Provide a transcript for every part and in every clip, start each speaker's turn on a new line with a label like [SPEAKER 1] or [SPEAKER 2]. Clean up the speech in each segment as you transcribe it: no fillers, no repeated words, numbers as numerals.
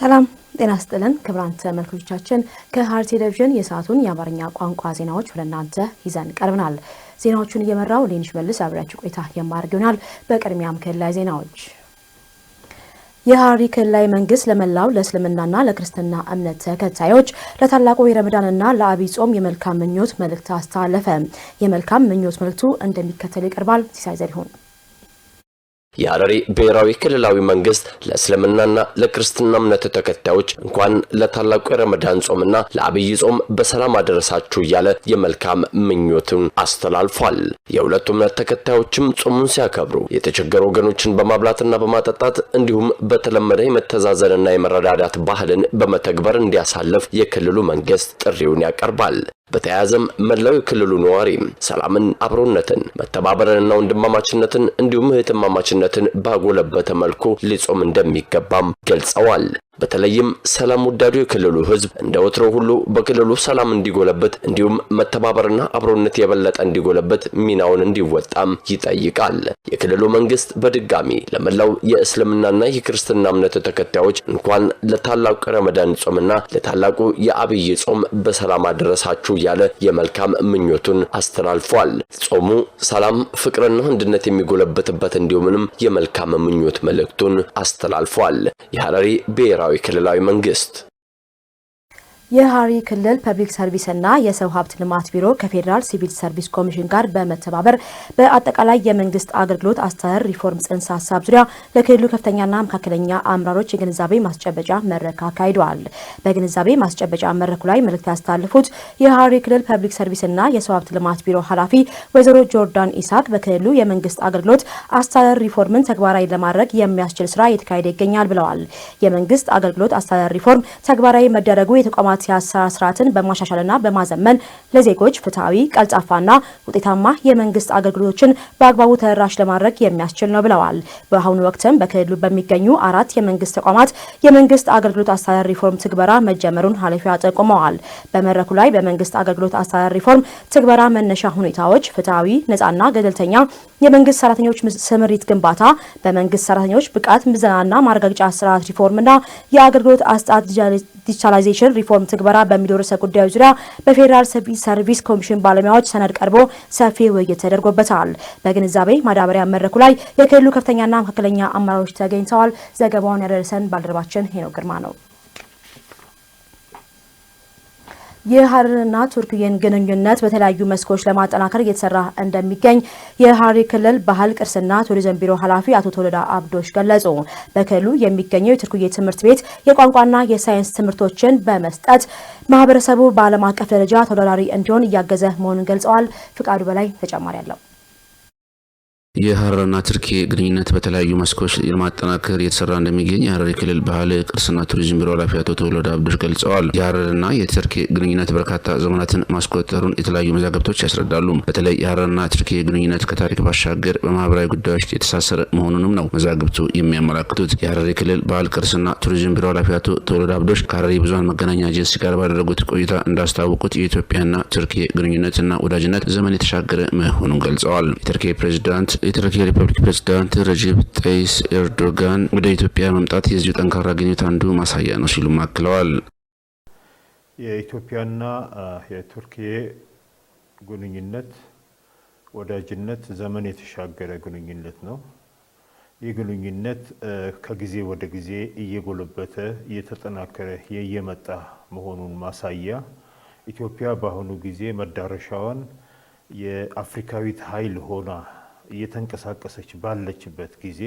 [SPEAKER 1] ሰላም ጤና ይስጥልን ክብራን ተመልካቾቻችን ከሐረሪ ቴሌቪዥን የሰዓቱን የአማርኛ ቋንቋ ዜናዎች ወደ እናንተ ይዘን ቀርበናል። ዜናዎቹን እየመራው ሌኒሽ መልስ አብራችሁ ቆይታ የማደርግ ይሆናል። በቅድሚያም ክልላዊ ዜናዎች። የሐረሪ ክልላዊ መንግስት ለመላው ለእስልምናና ለክርስትና እምነት ተከታዮች ለታላቁ የረመዳንና ለአብይ ጾም የመልካም ምኞት መልእክት አስተላለፈ። የመልካም ምኞት መልእክቱ እንደሚከተለው ይቀርባል። ሲሳይ ዘሪሁን
[SPEAKER 2] የሐረሪ ብሔራዊ ክልላዊ መንግስት ለእስልምናና ለክርስትና እምነት ተከታዮች እንኳን ለታላቁ የረመዳን ጾምና ለአብይ ጾም በሰላም አደረሳችሁ እያለ የመልካም ምኞቱን አስተላልፏል። የሁለቱ እምነት ተከታዮችም ጾሙን ሲያከብሩ የተቸገሩ ወገኖችን በማብላትና በማጠጣት እንዲሁም በተለመደ የመተዛዘንና የመረዳዳት ባህልን በመተግበር እንዲያሳልፍ የክልሉ መንግስት ጥሪውን ያቀርባል። በተያያዘም መላው የክልሉ ነዋሪ ሰላምን፣ አብሮነትን፣ መተባበርንና ወንድማማችነትን እንዲሁም እህትማማችነትን ባጎለበተ መልኩ ሊጾም እንደሚገባም ገልጸዋል። በተለይም ሰላም ወዳዱ የክልሉ ህዝብ እንደ ወትሮ ሁሉ በክልሉ ሰላም እንዲጎለበት እንዲሁም መተባበርና አብሮነት የበለጠ እንዲጎለበት ሚናውን እንዲወጣም ይጠይቃል። የክልሉ መንግስት በድጋሚ ለመላው የእስልምናና የክርስትና እምነት ተከታዮች እንኳን ለታላቁ ረመዳን ጾምና ለታላቁ የአብይ ጾም በሰላም አደረሳችሁ ያለ የመልካም ምኞቱን አስተላልፏል። ጾሙ ሰላም፣ ፍቅርና አንድነት የሚጎለበትበት እንዲሁምንም የመልካም ምኞት መልእክቱን አስተላልፏል። የሐረሪ ብሔራዊ ክልላዊ መንግስት
[SPEAKER 1] የሐረሪ ክልል ፐብሊክ ሰርቪስ እና የሰው ሀብት ልማት ቢሮ ከፌደራል ሲቪል ሰርቪስ ኮሚሽን ጋር በመተባበር በአጠቃላይ የመንግስት አገልግሎት አስተዳደር ሪፎርም ጽንሰ ሀሳብ ዙሪያ ለክልሉ ከፍተኛና መካከለኛ አመራሮች የግንዛቤ ማስጨበጫ መድረክ አካሂደዋል። በግንዛቤ ማስጨበጫ መድረኩ ላይ መልእክት ያስተላለፉት የሐረሪ ክልል ፐብሊክ ሰርቪስ እና የሰው ሀብት ልማት ቢሮ ኃላፊ ወይዘሮ ጆርዳን ኢሳቅ በክልሉ የመንግስት አገልግሎት አስተዳደር ሪፎርምን ተግባራዊ ለማድረግ የሚያስችል ስራ እየተካሄደ ይገኛል ብለዋል። የመንግስት አገልግሎት አስተዳደር ሪፎርም ተግባራዊ መደረጉ የተቋማት የአሰራር ስርዓትን በማሻሻልና በማዘመን ለዜጎች ፍትሃዊ፣ ቀልጣፋና ውጤታማ የመንግስት አገልግሎቶችን በአግባቡ ተደራሽ ለማድረግ የሚያስችል ነው ብለዋል። በአሁኑ ወቅትም በክልሉ በሚገኙ 4 የመንግስት ተቋማት የመንግስት አገልግሎት አስተዳደር ሪፎርም ትግበራ መጀመሩን ኃላፊዋ ጠቁመዋል። በመድረኩ ላይ በመንግስት አገልግሎት አስተዳደር ሪፎርም ትግበራ መነሻ ሁኔታዎች፣ ፍትሃዊ፣ ነፃና ገለልተኛ የመንግስት ሰራተኞች ስምሪት ግንባታ፣ በመንግስት ሰራተኞች ብቃት ምዘናና ማረጋገጫ ስርዓት ሪፎርምና የአገልግሎት አሰጣጥ ዲጂታላይዜሽን ሪፎርም ትግበራ በሚሉ ርዕሰ ጉዳዮች ዙሪያ በፌደራል ሲቪል ሰርቪስ ኮሚሽን ባለሙያዎች ሰነድ ቀርቦ ሰፊ ውይይት ተደርጎበታል። በግንዛቤ ማዳበሪያ መድረኩ ላይ የክልሉ ከፍተኛና መካከለኛ አመራሮች ተገኝተዋል። ዘገባውን ያደረሰን ባልደረባችን ሄኖክ ግርማ ነው። የሐረሪና ቱርክየን ግንኙነት በተለያዩ መስኮች ለማጠናከር እየተሰራ እንደሚገኝ የሐረሪ ክልል ባህል ቅርስና ቱሪዝም ቢሮ ኃላፊ አቶ ተወለዳ አብዶሽ ገለጹ። በክልሉ የሚገኘው የቱርክየ ትምህርት ቤት የቋንቋና የሳይንስ ትምህርቶችን በመስጠት ማህበረሰቡ በዓለም አቀፍ ደረጃ ተወዳዳሪ እንዲሆን እያገዘ መሆኑን ገልጸዋል። ፍቃዱ በላይ ተጨማሪ አለው።
[SPEAKER 3] የሐረሪና ቱርኪየ ግንኙነት በተለያዩ መስኮች ለማጠናከር እየተሰራ እንደሚገኝ የሐረሪ ክልል ባህል ቅርስና ቱሪዝም ቢሮ ኃላፊ አቶ ተወለዳ አብዶሽ ገልጸዋል። የሐረሪና የቱርኪየ ግንኙነት በርካታ ዘመናትን ማስቆጠሩን የተለያዩ መዛግብቶች ያስረዳሉ። በተለይ የሐረሪና ቱርኪየ ግንኙነት ከታሪክ ባሻገር በማህበራዊ ጉዳዮች የተሳሰረ መሆኑንም ነው መዛግብቱ የሚያመላክቱት። የሐረሪ ክልል ባህል ቅርስና ቱሪዝም ቢሮ ኃላፊ አቶ ተወለዳ አብዶሽ ከሐረሪ ብዙሃን መገናኛ ኤጀንሲ ጋር ባደረጉት ቆይታ እንዳስታወቁት የኢትዮጵያና ቱርኪየ ግንኙነትና ወዳጅነት ዘመን የተሻገረ መሆኑን ገልጸዋል። የቱርክ ሪፐብሊክ ፕሬዝዳንት ረጀብ ጠይብ ኤርዶጋን ወደ ኢትዮጵያ መምጣት የዚሁ ጠንካራ ግንኙነት አንዱ ማሳያ ነው ሲሉ አክለዋል።
[SPEAKER 4] የኢትዮጵያና የቱርኪየ ግንኙነት ወዳጅነት ዘመን የተሻገረ ግንኙነት ነው። ይህ ግንኙነት ከጊዜ ወደ ጊዜ እየጎለበተ እየተጠናከረ የየመጣ መሆኑን ማሳያ ኢትዮጵያ በአሁኑ ጊዜ መዳረሻዋን የአፍሪካዊት ኃይል ሆና እየተንቀሳቀሰች ባለችበት ጊዜ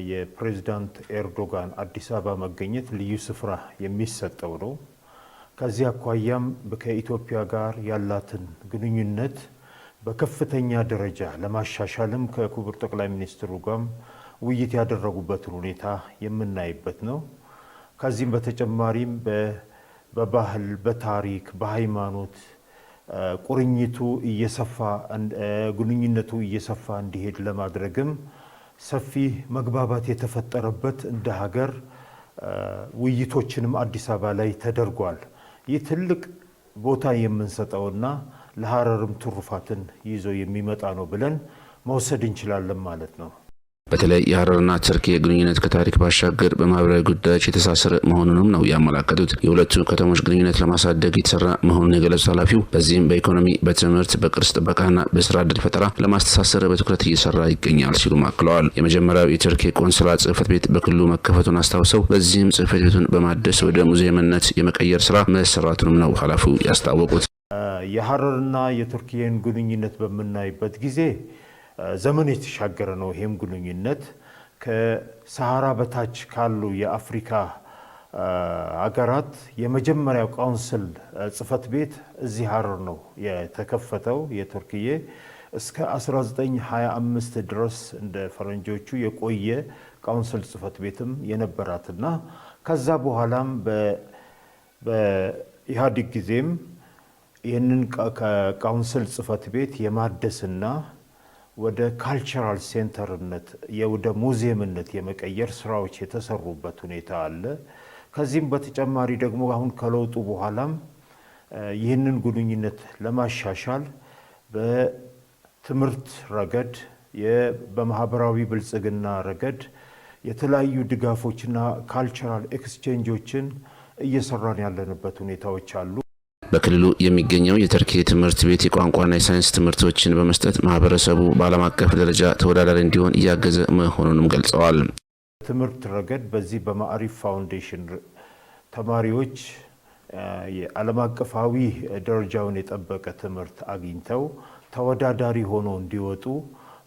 [SPEAKER 4] የፕሬዝዳንት ኤርዶጋን አዲስ አበባ መገኘት ልዩ ስፍራ የሚሰጠው ነው። ከዚህ አኳያም ከኢትዮጵያ ጋር ያላትን ግንኙነት በከፍተኛ ደረጃ ለማሻሻልም ከክቡር ጠቅላይ ሚኒስትሩ ጋር ውይይት ያደረጉበትን ሁኔታ የምናይበት ነው። ከዚህም በተጨማሪም በባህል፣ በታሪክ፣ በሃይማኖት ቁርኝቱ እየሰፋ ግንኙነቱ እየሰፋ እንዲሄድ ለማድረግም ሰፊ መግባባት የተፈጠረበት እንደ ሀገር ውይይቶችንም አዲስ አበባ ላይ ተደርጓል። ይህ ትልቅ ቦታ የምንሰጠውና ለሐረርም ትሩፋትን ይዞ የሚመጣ ነው ብለን መውሰድ እንችላለን ማለት ነው።
[SPEAKER 3] በተለይ የሀረርና ተርኪ ግንኙነት ከታሪክ ባሻገር በማህበራዊ ጉዳዮች የተሳሰረ መሆኑንም ነው ያመላከቱት። የሁለቱ ከተሞች ግንኙነት ለማሳደግ የተሰራ መሆኑን የገለጹት ኃላፊው በዚህም በኢኮኖሚ፣ በትምህርት፣ በቅርስ ጥበቃና በስራ ዕድል ፈጠራ ለማስተሳሰር በትኩረት እየሰራ ይገኛል ሲሉ አክለዋል። የመጀመሪያው የተርኪ ቆንስላ ጽህፈት ቤት በክልሉ መከፈቱን አስታውሰው በዚህም ጽህፈት ቤቱን በማደስ ወደ ሙዚየምነት የመቀየር ስራ መሰራቱንም ነው ኃላፊው ያስታወቁት።
[SPEAKER 4] የሀረርና የቱርኪያን ግንኙነት በምናይበት ጊዜ ዘመን የተሻገረ ነው። ይሄም ግንኙነት ከሰሃራ በታች ካሉ የአፍሪካ አገራት የመጀመሪያው ካውንስል ጽህፈት ቤት እዚህ ሀረር ነው የተከፈተው። የቱርክዬ እስከ 1925 ድረስ እንደ ፈረንጆቹ የቆየ ካውንስል ጽህፈት ቤትም የነበራትና ከዛ በኋላም በኢህአዴግ ጊዜም ይህንን ከካውንስል ጽህፈት ቤት የማደስና ወደ ካልቸራል ሴንተርነት ወደ ሙዚየምነት የመቀየር ስራዎች የተሰሩበት ሁኔታ አለ። ከዚህም በተጨማሪ ደግሞ አሁን ከለውጡ በኋላም ይህንን ግንኙነት ለማሻሻል በትምህርት ረገድ በማህበራዊ ብልጽግና ረገድ የተለያዩ ድጋፎችና ካልቸራል ኤክስቼንጆችን እየሰራን ያለንበት ሁኔታዎች አሉ።
[SPEAKER 3] በክልሉ የሚገኘው የተርኪ ትምህርት ቤት የቋንቋና የሳይንስ ትምህርቶችን በመስጠት ማህበረሰቡ በዓለም አቀፍ ደረጃ ተወዳዳሪ እንዲሆን እያገዘ መሆኑንም ገልጸዋል።
[SPEAKER 4] ትምህርት ረገድ በዚህ በማዕሪፍ ፋውንዴሽን ተማሪዎች የዓለም አቀፋዊ ደረጃውን የጠበቀ ትምህርት አግኝተው ተወዳዳሪ ሆኖ እንዲወጡ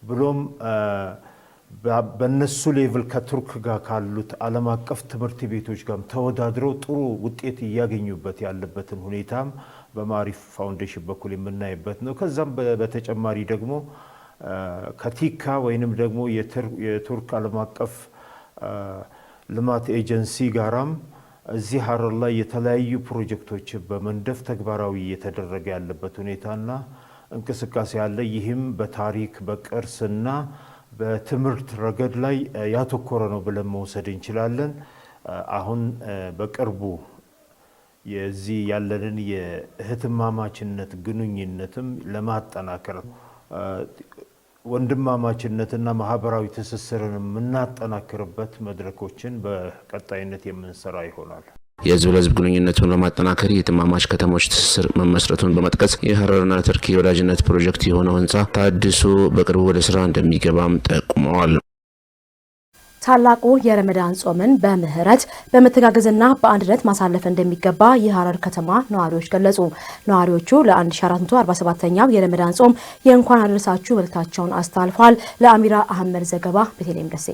[SPEAKER 4] ብሎም በነሱ ሌቭል ከቱርክ ጋር ካሉት ዓለም አቀፍ ትምህርት ቤቶች ጋር ተወዳድረው ጥሩ ውጤት እያገኙበት ያለበትን ሁኔታም በማዕሪፍ ፋውንዴሽን በኩል የምናይበት ነው። ከዛም በተጨማሪ ደግሞ ከቲካ ወይንም ደግሞ የቱርክ ዓለም አቀፍ ልማት ኤጀንሲ ጋራም እዚህ ሀረር ላይ የተለያዩ ፕሮጀክቶችን በመንደፍ ተግባራዊ እየተደረገ ያለበት ሁኔታና እንቅስቃሴ አለ። ይህም በታሪክ በቅርስና በትምህርት ረገድ ላይ ያተኮረ ነው ብለን መውሰድ እንችላለን። አሁን በቅርቡ የዚህ ያለንን የእህትማማችነት ግንኙነትም ለማጠናከር ወንድማማችነትና ማህበራዊ ትስስርን የምናጠናክርበት መድረኮችን በቀጣይነት የምንሰራ ይሆናል።
[SPEAKER 3] የህዝብ ለህዝብ ግንኙነቱን ለማጠናከር የትማማች ከተሞች ትስስር መመስረቱን በመጥቀስ የሀረርና ተርኪ የወዳጅነት ፕሮጀክት የሆነው ህንፃ ታድሶ በቅርቡ ወደ ስራ እንደሚገባም ጠቁመዋል።
[SPEAKER 1] ታላቁ የረመዳን ጾምን በምህረት በመተጋገዝና በአንድነት ማሳለፍ እንደሚገባ የሀረር ከተማ ነዋሪዎች ገለጹ። ነዋሪዎቹ ለ1447ኛው የረመዳን ጾም የእንኳን አደረሳችሁ መልእክታቸውን አስተላልፈዋል። ለአሚራ አህመድ ዘገባ ቤተልሔም ደሴ።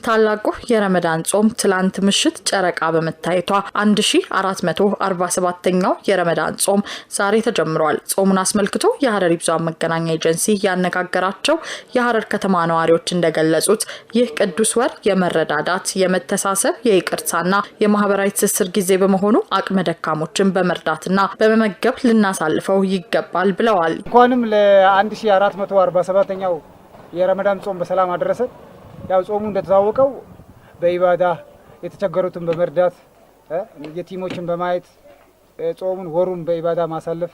[SPEAKER 5] ታላቁ የረመዳን ጾም ትላንት ምሽት ጨረቃ በመታየቷ 1447ኛው የረመዳን ጾም ዛሬ ተጀምሯል። ጾሙን አስመልክቶ የሀረሪ ብዙሃን መገናኛ ኤጀንሲ ያነጋገራቸው የሀረር ከተማ ነዋሪዎች እንደገለጹት ይህ ቅዱስ ወር የመረዳዳት፣ የመተሳሰብ፣ የይቅርታና የማህበራዊ ትስስር ጊዜ በመሆኑ አቅመ ደካሞችን በመርዳትና በመመገብ ልናሳልፈው ይገባል ብለዋል።
[SPEAKER 6] እንኳንም ለ1447ኛው የረመዳን ጾም በሰላም አደረሰ። ያው ጾሙ እንደተታወቀው በኢባዳ የተቸገሩትን በመርዳት የቲሞችን በማየት ጾሙን ወሩን በኢባዳ ማሳለፍ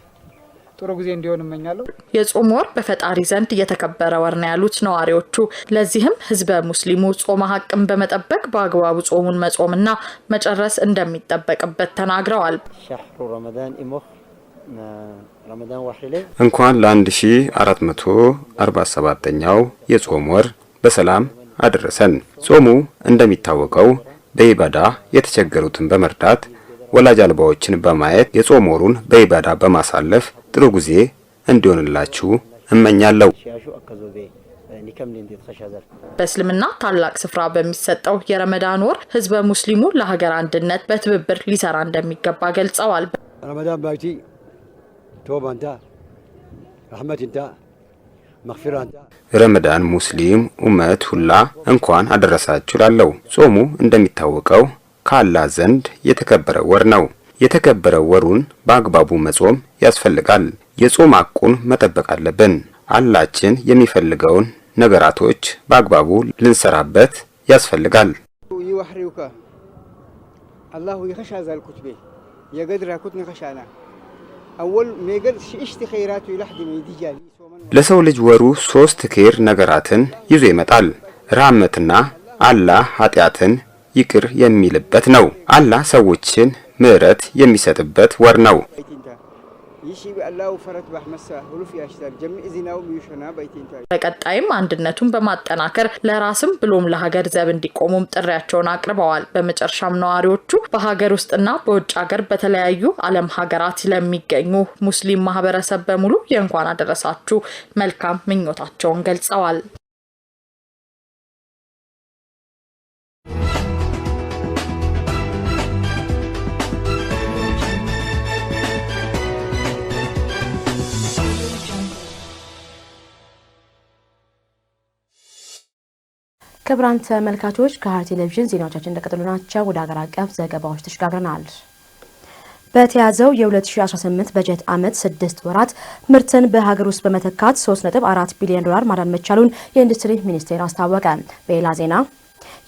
[SPEAKER 6] ጥሩ ጊዜ እንዲሆን እመኛለሁ።
[SPEAKER 5] የጾም ወር በፈጣሪ ዘንድ የተከበረ ወር ነው ያሉት ነዋሪዎቹ ለዚህም ህዝበ ሙስሊሙ ጾመ ሐቅን በመጠበቅ በአግባቡ ጾሙን መጾምና መጨረስ እንደሚጠበቅበት ተናግረዋል።
[SPEAKER 7] እንኳን ለ1447ኛው የጾም ወር በሰላም አደረሰን። ጾሙ እንደሚታወቀው በኢባዳ የተቸገሩትን በመርዳት ወላጅ አልባዎችን በማየት የጾም ወሩን በኢባዳ በማሳለፍ ጥሩ ጊዜ እንዲሆንላችሁ እመኛለሁ።
[SPEAKER 5] በእስልምና ታላቅ ስፍራ በሚሰጠው የረመዳን ወር ህዝበ ሙስሊሙ ለሀገር አንድነት በትብብር ሊሰራ እንደሚገባ ገልጸዋል።
[SPEAKER 8] ረመዳን ባይቲ ቶባንታ ረህመትንታ
[SPEAKER 7] ረመዳን ሙስሊም ኡመት ሁላ እንኳን አደረሳችሁ ላለው። ጾሙ እንደሚታወቀው ከአላህ ዘንድ የተከበረ ወር ነው። የተከበረ ወሩን በአግባቡ መጾም ያስፈልጋል። የጾም ሐቁን መጠበቅ አለብን። አላህችን የሚፈልገውን ነገራቶች በአግባቡ ልንሰራበት ያስፈልጋል።
[SPEAKER 8] ይወህሪውካ አላሁ ይኸሻዛል ኩትቤ የገድራ ኩትን ኸሻና አወል ሜገድ ሽሽቲ ኸይራቱ ይላህድ ሚዲጃሊ
[SPEAKER 7] ለሰው ልጅ ወሩ 3 ኬር ነገራትን ይዞ ይመጣል። ራህመትና አላህ ኃጢአትን ይቅር የሚልበት ነው። አላህ ሰዎችን ምህረት የሚሰጥበት ወር ነው።
[SPEAKER 5] በቀጣይም አንድነቱን በማጠናከር ለራስም ብሎም ለሀገር ዘብ እንዲቆሙም ጥሪያቸውን አቅርበዋል። በመጨረሻም ነዋሪዎቹ በሀገር ውስጥና በውጭ ሀገር በተለያዩ ዓለም ሀገራት ለሚገኙ ሙስሊም ማህበረሰብ በሙሉ የእንኳን አደረሳችሁ መልካም ምኞታቸውን ገልጸዋል።
[SPEAKER 1] ክቡራን ተመልካቾች ከሐረሪ ቴሌቪዥን ዜናዎቻችን እንደቀጠሉ ናቸው። ወደ ሀገር አቀፍ ዘገባዎች ተሸጋግረናል። በተያዘው የ2018 በጀት ዓመት 6 ወራት ምርትን በሀገር ውስጥ በመተካት 3.4 ቢሊዮን ዶላር ማዳን መቻሉን የኢንዱስትሪ ሚኒስቴር አስታወቀ። በሌላ ዜና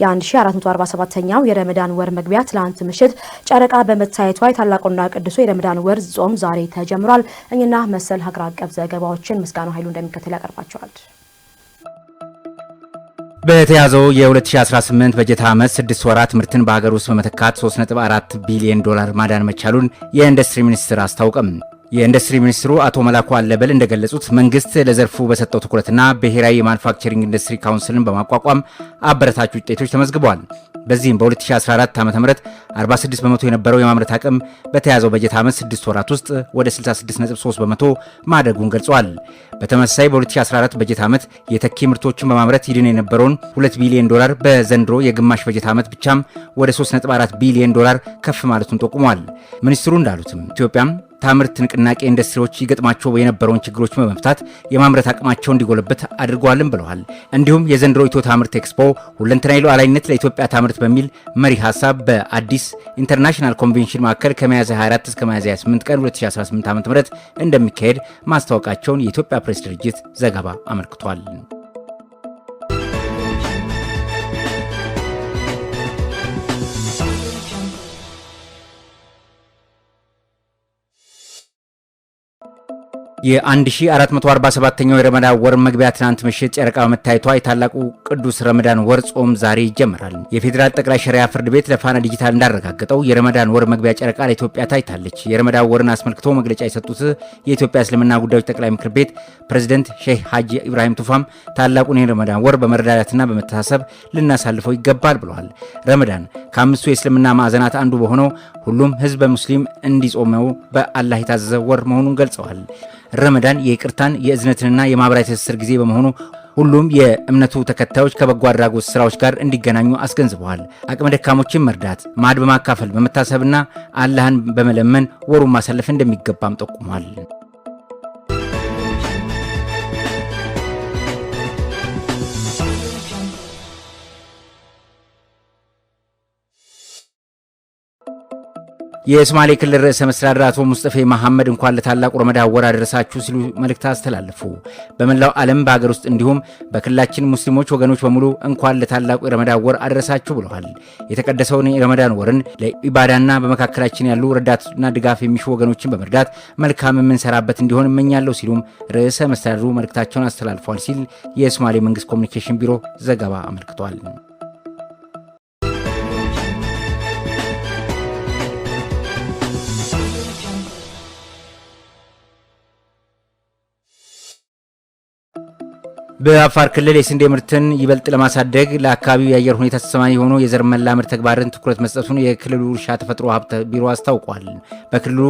[SPEAKER 1] የ1447ኛው የረመዳን ወር መግቢያ ትላንት ምሽት ጨረቃ በመታየቷ የታላቁና ቅዱሱ የረመዳን ወር ጾም ዛሬ ተጀምሯል። እኛና መሰል ሀገር አቀፍ ዘገባዎችን ምስጋናው ኃይሉ እንደሚከተል ያቀርባቸዋል።
[SPEAKER 9] በተያዘው የ2018 በጀት ዓመት 6 ወራት ምርትን በሀገር ውስጥ በመተካት 3.4 ቢሊዮን ዶላር ማዳን መቻሉን የኢንዱስትሪ ሚኒስቴር አስታወቀም። የኢንዱስትሪ ሚኒስትሩ አቶ መላኩ አለበል እንደገለጹት መንግስት ለዘርፉ በሰጠው ትኩረትና ብሔራዊ የማኑፋክቸሪንግ ኢንዱስትሪ ካውንስልን በማቋቋም አበረታች ውጤቶች ተመዝግበዋል። በዚህም በ2014 ዓ.ም 46 በመቶ የነበረው የማምረት አቅም በተያዘው በጀት ዓመት 6 ወራት ውስጥ ወደ 66.3 በመቶ ማደጉን ገልጿል። በተመሳሳይ በ2014 በጀት ዓመት የተኪ ምርቶችን በማምረት ይድን የነበረውን 2 ቢሊዮን ዶላር በዘንድሮ የግማሽ በጀት ዓመት ብቻም ወደ 3.4 ቢሊዮን ዶላር ከፍ ማለቱን ጠቁሟል። ሚኒስትሩ እንዳሉትም ኢትዮጵያም ታምርት ንቅናቄ ኢንዱስትሪዎች ይገጥማቸው የነበረውን ችግሮች በመፍታት የማምረት አቅማቸው እንዲጎለበት አድርጓልም ብለዋል። እንዲሁም የዘንድሮ ኢትዮ ታምርት ኤክስፖ ሁለንተናዊ ሉዓላዊነት ለኢትዮጵያ ታምርት በሚል መሪ ሀሳብ በአዲስ ኢንተርናሽናል ኮንቬንሽን ማዕከል ከሚያዝያ 24 እስከ ሚያዝያ 28 ቀን 2018 ዓ.ም እንደሚካሄድ ማስታወቃቸውን የኢትዮጵያ ፕሬስ ድርጅት ዘገባ አመልክቷል። የ1447ኛው የረመዳን ወር መግቢያ ትናንት ምሽት ጨረቃ በመታየቷ የታላቁ ቅዱስ ረመዳን ወር ጾም ዛሬ ይጀምራል። የፌዴራል ጠቅላይ ሸሪዓ ፍርድ ቤት ለፋና ዲጂታል እንዳረጋገጠው የረመዳን ወር መግቢያ ጨረቃ ለኢትዮጵያ ታይታለች። የረመዳን ወርን አስመልክቶ መግለጫ የሰጡት የኢትዮጵያ እስልምና ጉዳዮች ጠቅላይ ምክር ቤት ፕሬዝዳንት ሼህ ሀጂ ኢብራሂም ቱፋም ታላቁን የረመዳን ወር በመረዳዳትና በመተሳሰብ ልናሳልፈው ይገባል ብለዋል። ረመዳን ከአምስቱ የእስልምና ማዕዘናት አንዱ በሆነው ሁሉም ህዝበ ሙስሊም እንዲጾመው በአላህ የታዘዘ ወር መሆኑን ገልጸዋል። ረመዳን የይቅርታን የእዝነትንና የማህበራዊ ትስስር ጊዜ በመሆኑ ሁሉም የእምነቱ ተከታዮች ከበጎ አድራጎት ስራዎች ጋር እንዲገናኙ አስገንዝበዋል። አቅመ ደካሞችን መርዳት፣ ማዕድ በማካፈል በመታሰብና አላህን በመለመን ወሩን ማሳለፍ እንደሚገባም ጠቁሟል። የሶማሌ ክልል ርዕሰ መስተዳድር አቶ ሙስጠፌ መሐመድ እንኳን ለታላቁ ረመዳን ወር አደረሳችሁ ሲሉ መልእክት አስተላለፉ። በመላው ዓለም በሀገር ውስጥ እንዲሁም በክልላችን ሙስሊሞች ወገኖች በሙሉ እንኳን ለታላቁ የረመዳን ወር አደረሳችሁ ብለዋል። የተቀደሰውን የረመዳን ወርን ለኢባዳና በመካከላችን ያሉ ረዳትና ድጋፍ የሚሹ ወገኖችን በመርዳት መልካም የምንሰራበት እንዲሆን እመኛለሁ ሲሉም ርዕሰ መስተዳድሩ መልእክታቸውን አስተላልፈዋል ሲል የሶማሌ መንግስት ኮሚኒኬሽን ቢሮ ዘገባ አመልክቷል። በአፋር ክልል የስንዴ ምርትን ይበልጥ ለማሳደግ ለአካባቢው የአየር ሁኔታ ተስማሚ የሆኑ የዘር መላመድ ተግባርን ትኩረት መስጠቱን የክልሉ እርሻ ተፈጥሮ ሀብት ቢሮ አስታውቋል። በክልሉ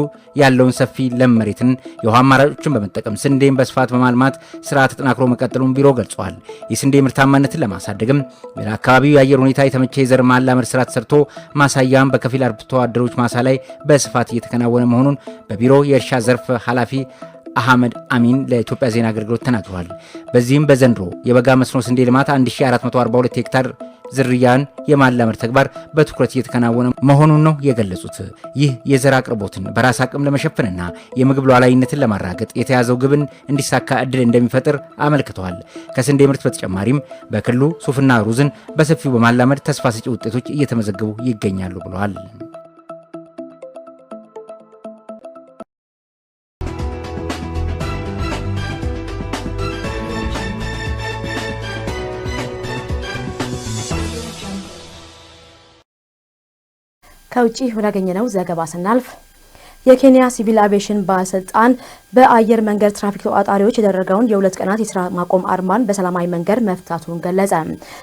[SPEAKER 9] ያለውን ሰፊ ለም መሬትን የውሃ አማራጮችን በመጠቀም ስንዴን በስፋት በማልማት ስራ ተጠናክሮ መቀጠሉን ቢሮ ገልጿል። የስንዴ ምርታማነትን ለማሳደግም ለአካባቢው የአየር ሁኔታ የተመቸ የዘር ማላመድ ስራ ተሰርቶ ማሳያም በከፊል አርብቶ አደሮች ማሳ ላይ በስፋት እየተከናወነ መሆኑን በቢሮ የእርሻ ዘርፍ ኃላፊ አህመድ አሚን ለኢትዮጵያ ዜና አገልግሎት ተናግረዋል። በዚህም በዘንድሮ የበጋ መስኖ ስንዴ ልማት 1442 ሄክታር ዝርያን የማላመድ ተግባር በትኩረት እየተከናወነ መሆኑን ነው የገለጹት። ይህ የዘር አቅርቦትን በራስ አቅም ለመሸፈንና የምግብ ሉዓላዊነትን ለማረጋገጥ የተያዘው ግብን እንዲሳካ እድል እንደሚፈጥር አመልክተዋል። ከስንዴ ምርት በተጨማሪም በክልሉ ሱፍና ሩዝን በሰፊው በማላመድ ተስፋ ሰጪ ውጤቶች እየተመዘገቡ ይገኛሉ ብለዋል።
[SPEAKER 1] ከውጪ ወዳገኘነው ዘገባ ስናልፍ የኬንያ ሲቪል አቪዬሽን ባለስልጣን በአየር መንገድ ትራፊክ ተቆጣጣሪዎች የተደረገውን የ2 ቀናት የስራ ማቆም አድማን በሰላማዊ መንገድ መፍታቱን ገለጸ።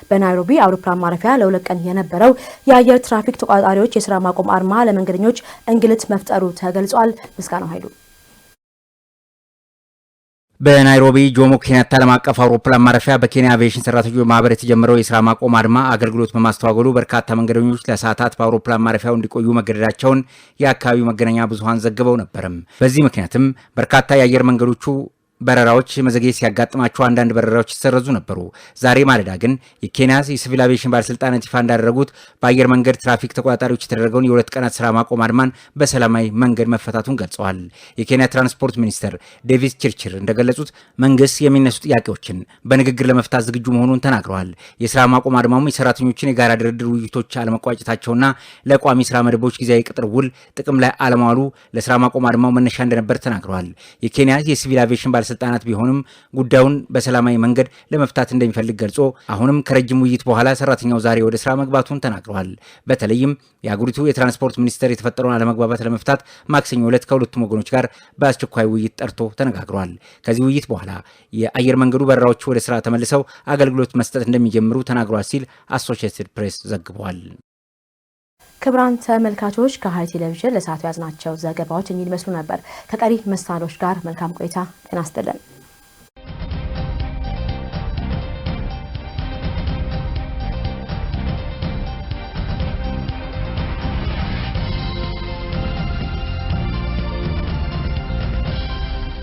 [SPEAKER 1] በናይሮቢ አውሮፕላን ማረፊያ ለ2 ቀን የነበረው የአየር ትራፊክ ተቆጣጣሪዎች የስራ ማቆም አድማ ለመንገደኞች እንግልት መፍጠሩ ተገልጿል። ምስጋናው ኃይሉ
[SPEAKER 9] በናይሮቢ ጆሞ ኬንያታ ዓለም አቀፍ አውሮፕላን ማረፊያ በኬንያ አቪዬሽን ሰራተኞች ማህበር የተጀመረው የስራ ማቆም አድማ አገልግሎት በማስተዋወሉ በርካታ መንገደኞች ለሰዓታት በአውሮፕላን ማረፊያው እንዲቆዩ መገደዳቸውን የአካባቢው መገናኛ ብዙሃን ዘግበው ነበርም። በዚህ ምክንያትም በርካታ የአየር መንገዶቹ በረራዎች መዘግየት ሲያጋጥማቸው አንዳንድ በረራዎች ይሰረዙ ነበሩ። ዛሬ ማለዳ ግን የኬንያ የሲቪል አቪዬሽን ባለስልጣናት ይፋ እንዳደረጉት በአየር መንገድ ትራፊክ ተቆጣጣሪዎች የተደረገውን የ2 ቀናት ስራ ማቆም አድማን በሰላማዊ መንገድ መፈታቱን ገልጸዋል። የኬንያ ትራንስፖርት ሚኒስትር ዴቪድ ቺርቺር እንደገለጹት መንግስት የሚነሱ ጥያቄዎችን በንግግር ለመፍታት ዝግጁ መሆኑን ተናግረዋል። የስራ ማቆም አድማውም የሰራተኞችን የጋራ ድርድር ውይይቶች አለመቋጨታቸውና ለቋሚ ስራ መደቦች ጊዜያዊ ቅጥር ውል ጥቅም ላይ አለማዋሉ ለስራ ማቆም አድማው መነሻ እንደነበር ተናግረዋል። የኬንያ የሲቪል አቪዬሽን ባለስልጣናት ቢሆንም ጉዳዩን በሰላማዊ መንገድ ለመፍታት እንደሚፈልግ ገልጾ አሁንም ከረጅም ውይይት በኋላ ሰራተኛው ዛሬ ወደ ስራ መግባቱን ተናግረዋል። በተለይም የአገሪቱ የትራንስፖርት ሚኒስቴር የተፈጠረውን አለመግባባት ለመፍታት ማክሰኞ ዕለት ከሁለቱም ወገኖች ጋር በአስቸኳይ ውይይት ጠርቶ ተነጋግሯል። ከዚህ ውይይት በኋላ የአየር መንገዱ በረራዎች ወደ ስራ ተመልሰው አገልግሎት መስጠት እንደሚጀምሩ ተናግሯል ሲል አሶሺየትድ ፕሬስ ዘግቧል።
[SPEAKER 1] ክቡራን ተመልካቾች ከሐረሪ ቴሌቪዥን ለሰዓቱ ያዝናቸው ዘገባዎች እኚህን ይመስሉ ነበር። ከቀሪ መሰናዶች ጋር መልካም ቆይታ። ጤና ይስጥልን።